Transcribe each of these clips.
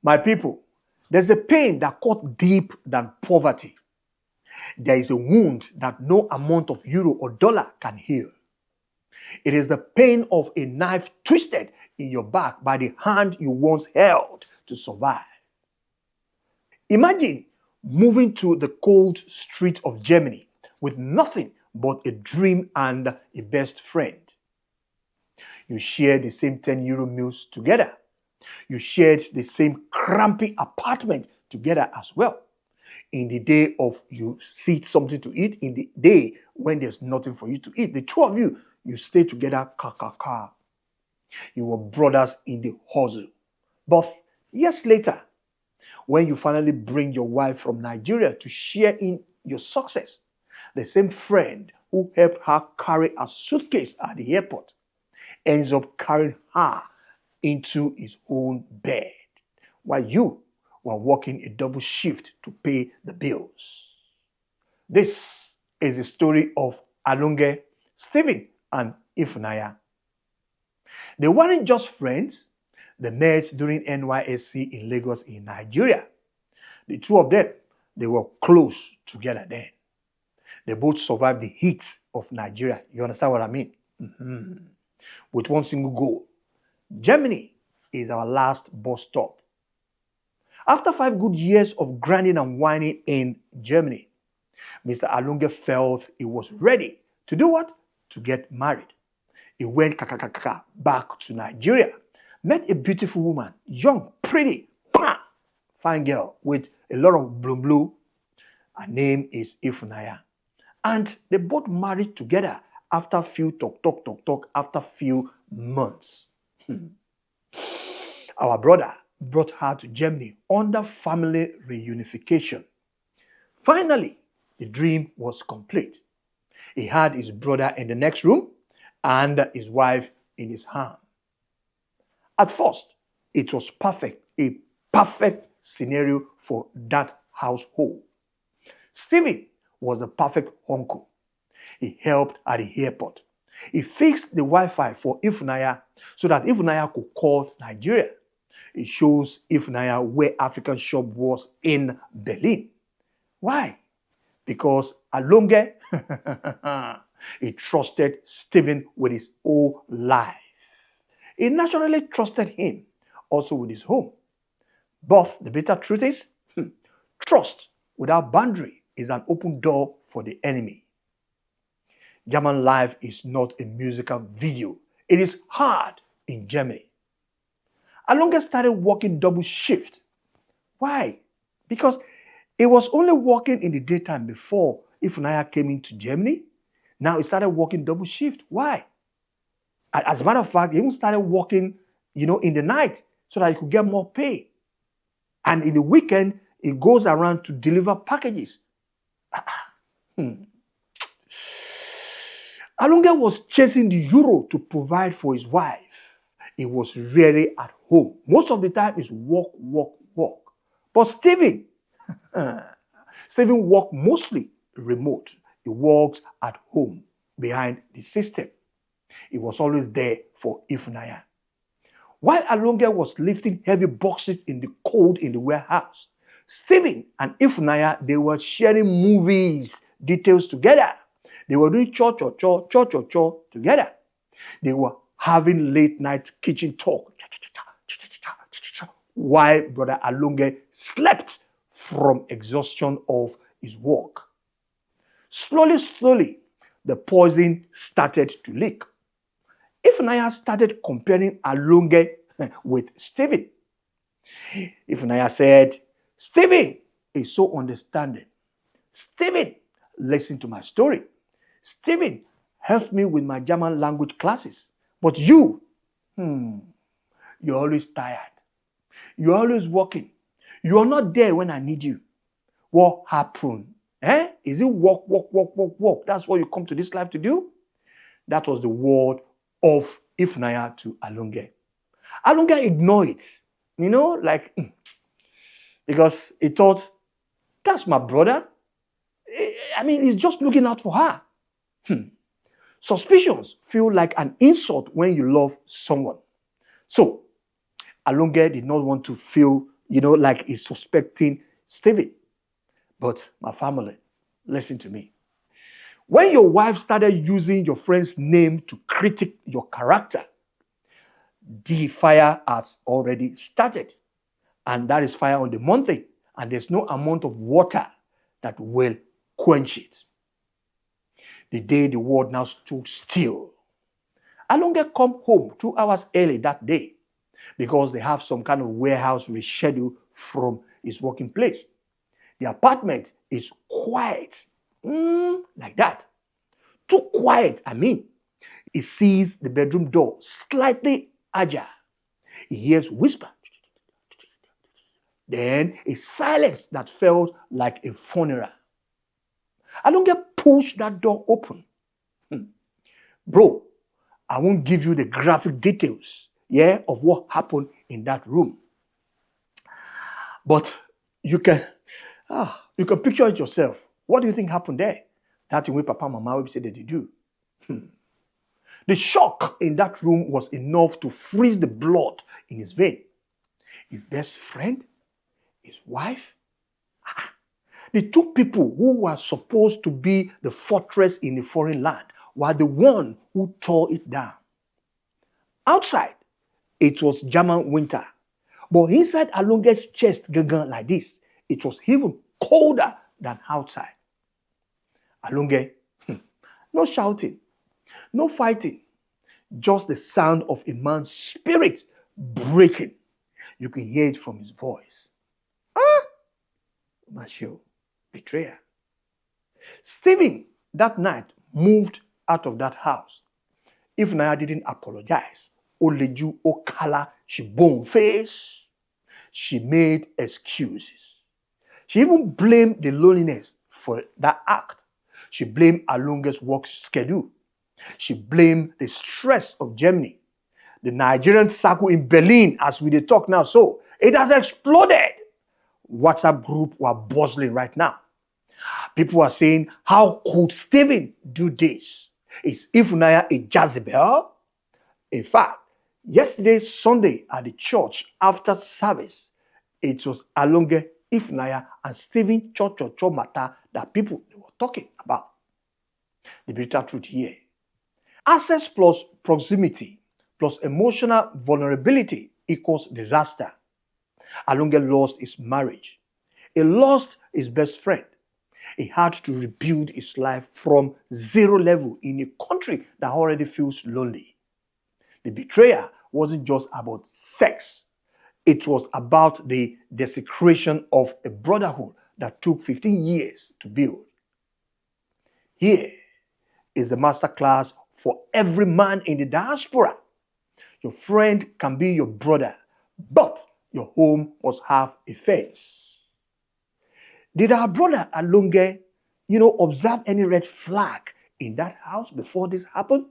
My people, there's a pain that cut deep than poverty. There is a wound that no amount of euro or dollar can heal. It is the pain of a knife twisted in your back by the hand you once held to survive. Imagine moving to the cold street of Germany with nothing but a dream and a best friend. You share the same 10 euro meals together. You shared the same crampy apartment together as well. In the day of you seek something to eat, in the day when there's nothing for you to eat, the two of you stay together, ka. You were brothers in the hustle. But years later, when you finally bring your wife from Nigeria to share in your success, the same friend who helped her carry a suitcase at the airport ends up carrying her into his own bed while you were working a double shift to pay the bills. This is the story of Alunge, Stephen, and Ifunanya. They weren't just friends. They met during NYSC in Lagos in Nigeria. The two of them, they were close together then. They both survived the heat of Nigeria. You understand what I mean? With one single goal. Germany is our last bus stop. After 5 good years of grinding and whining in Germany, Mr. Alunge felt he was ready to do what? To get married. He went back to Nigeria, met a beautiful woman, young, pretty, fine girl with a lot of blue. Her name is Ifunanya. And they both married together after few talk, after few months. Our brother brought her to Germany under family reunification. Finally, the dream was complete. He had his brother in the next room and his wife in his hand. At first, it was perfect, a perfect scenario for that household. Stephen was the perfect uncle. He helped at the airport. He fixed the Wi-Fi for Ifunanya so that Ifunanya could call Nigeria. He shows Ifunanya where African shop was in Berlin. Why? Because Alunge, he trusted Stephen with his whole life. He naturally trusted him also with his home. But the bitter truth is, trust without boundary is an open door for the enemy. German life is not a musical video. It is hard in Germany. Alunge started working double shift. Why? Because he was only working in the daytime before Ifunanya came into Germany. Now he started working double shift. Why? As a matter of fact, he even started working, in the night so that he could get more pay. And in the weekend, he goes around to deliver packages. Alunge was chasing the euro to provide for his wife. He was rarely at home. Most of the time, it's work. But Stephen worked mostly remote. He works at home behind the system. He was always there for Ifunanya. While Alunge was lifting heavy boxes in the cold in the warehouse, Stephen and Ifunanya, they were sharing movies, details together. They were doing church together. They were having late night kitchen talk while Brother Alunge slept from exhaustion of his work. Slowly, the poison started to leak. Ifunanya started comparing Alunge with Stephen. Ifunanya said, Stephen is so understanding. Stephen listened to my story. Stephen helped me with my German language classes. But you're always tired. You're always working. You are not there when I need you. What happened? Is it work? That's what you come to this life to do? That was the word of Ifunanya to Alunge. Alunge ignored it, because he thought, that's my brother. He's just looking out for her. Suspicions feel like an insult when you love someone. So, Alunge did not want to feel like he's suspecting Stephen. But my family, listen to me. When your wife started using your friend's name to critique your character, the fire has already started. And that is fire on the mountain. And there's no amount of water that will quench it. The day the world now stood still, Alonge come home 2 hours early that day because they have some kind of warehouse rescheduled from his working place. The apartment is quiet, like that. Too quiet, I mean. He sees the bedroom door slightly ajar. He hears whisper. Then a silence that felt like a funeral. Alonge pushed that door open. Bro, I won't give you the graphic details, of what happened in that room. But you can picture it yourself. What do you think happened there? That's the way Papa and Mama will say that they do. The shock in that room was enough to freeze the blood in his vein. His best friend, his wife, the two people who were supposed to be the fortress in a foreign land were the one who tore it down. Outside, it was German winter. But inside Alonge's chest, like this, it was even colder than outside. Alonge, no shouting, no fighting, just the sound of a man's spirit breaking. You can hear it from his voice. Monsieur, betrayer. Stephen, that night, moved out of that house. If Naya didn't apologize, Oleju Okala, she bone face. She made excuses. She even blamed the loneliness for that act. She blamed Alonge's work schedule. She blamed the stress of Germany. The Nigerian circle in Berlin, as we talk now, so it has exploded. WhatsApp group were bustling right now. People are saying, how could Stephen do this? Is Ifunanya a Jezebel? In fact, yesterday, Sunday, at the church, after service, it was Alonge, Ifunanya, and Stephen Cho matter that people were talking about. The bitter truth here. Access plus proximity plus emotional vulnerability equals disaster. Alonge lost his marriage. He lost his best friend. He had to rebuild his life from zero level in a country that already feels lonely. The betrayal wasn't just about sex. It was about the desecration of a brotherhood that took 15 years to build. Here is the masterclass for every man in the diaspora. Your friend can be your brother, but your home must have a fence. Did our brother Alonge, observe any red flag in that house before this happened?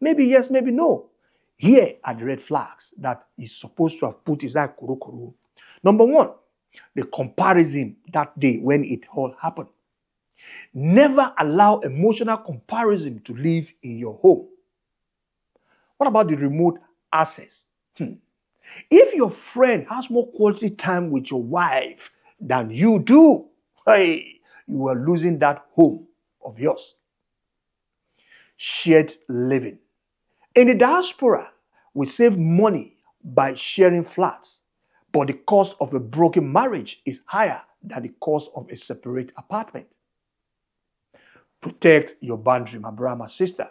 Maybe yes, maybe no. Here are the red flags that he's supposed to have put inside Kurokuru. Number one, the comparison that day when it all happened. Never allow emotional comparison to live in your home. What about the remote access? If your friend has more quality time with your wife than you do, you are losing that home of yours. Shared living. In the diaspora, we save money by sharing flats, but the cost of a broken marriage is higher than the cost of a separate apartment. Protect your boundary, my brother, my sister.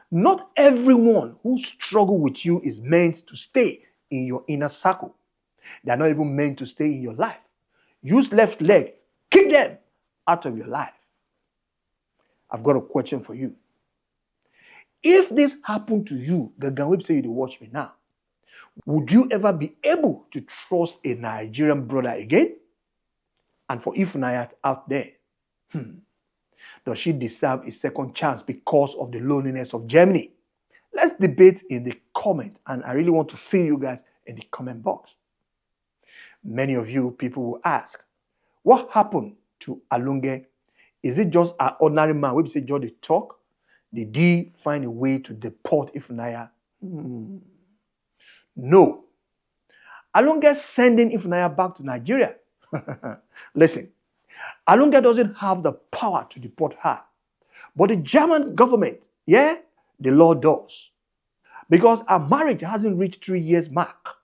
Not everyone who struggles with you is meant to stay in your inner circle. They are not even meant to stay in your life. Use left leg, kick them out of your life. I've got a question for you. If this happened to you, Gagan, say you watch me now, would you ever be able to trust a Nigerian brother again? And for Ifunanya out there, does she deserve a second chance because of the loneliness of Germany? Let's debate in the comment, and I really want to feel you guys in the comment box. Many of you people will ask, what happened to Alonge? Is it just an ordinary man? We say just the talk. Did he find a way to deport Ifunanya? No. Alunga sending Ifunanya back to Nigeria. Listen, Alunga doesn't have the power to deport her. But the German government, yeah, the law does. Because our marriage hasn't reached 3 years mark.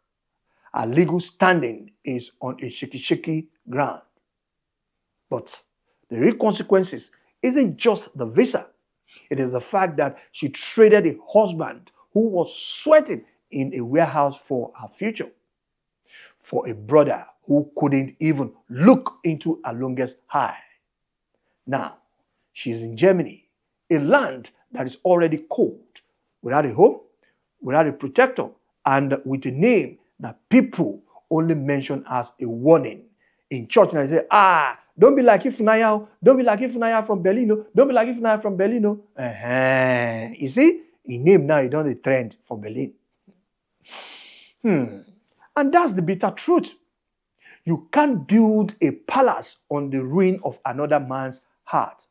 Our legal standing is on a shaky ground. But the real consequences isn't just the visa. It is the fact that she traded a husband who was sweating in a warehouse for her future, for a brother who couldn't even look into Alunga's eye. Now, she's in Germany, a land that is already cold, without a home, without a protector, and with a name that people only mention as a warning. In church, and they say, don't be like Ifunanya, don't be like Ifunanya from Berlin, don't be like Ifunanya from Berlin. You see, in name now, you don't the trend for Berlin. And that's the bitter truth. You can't build a palace on the ruin of another man's heart.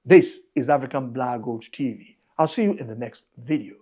This is African Black Gold TV. I'll see you in the next video.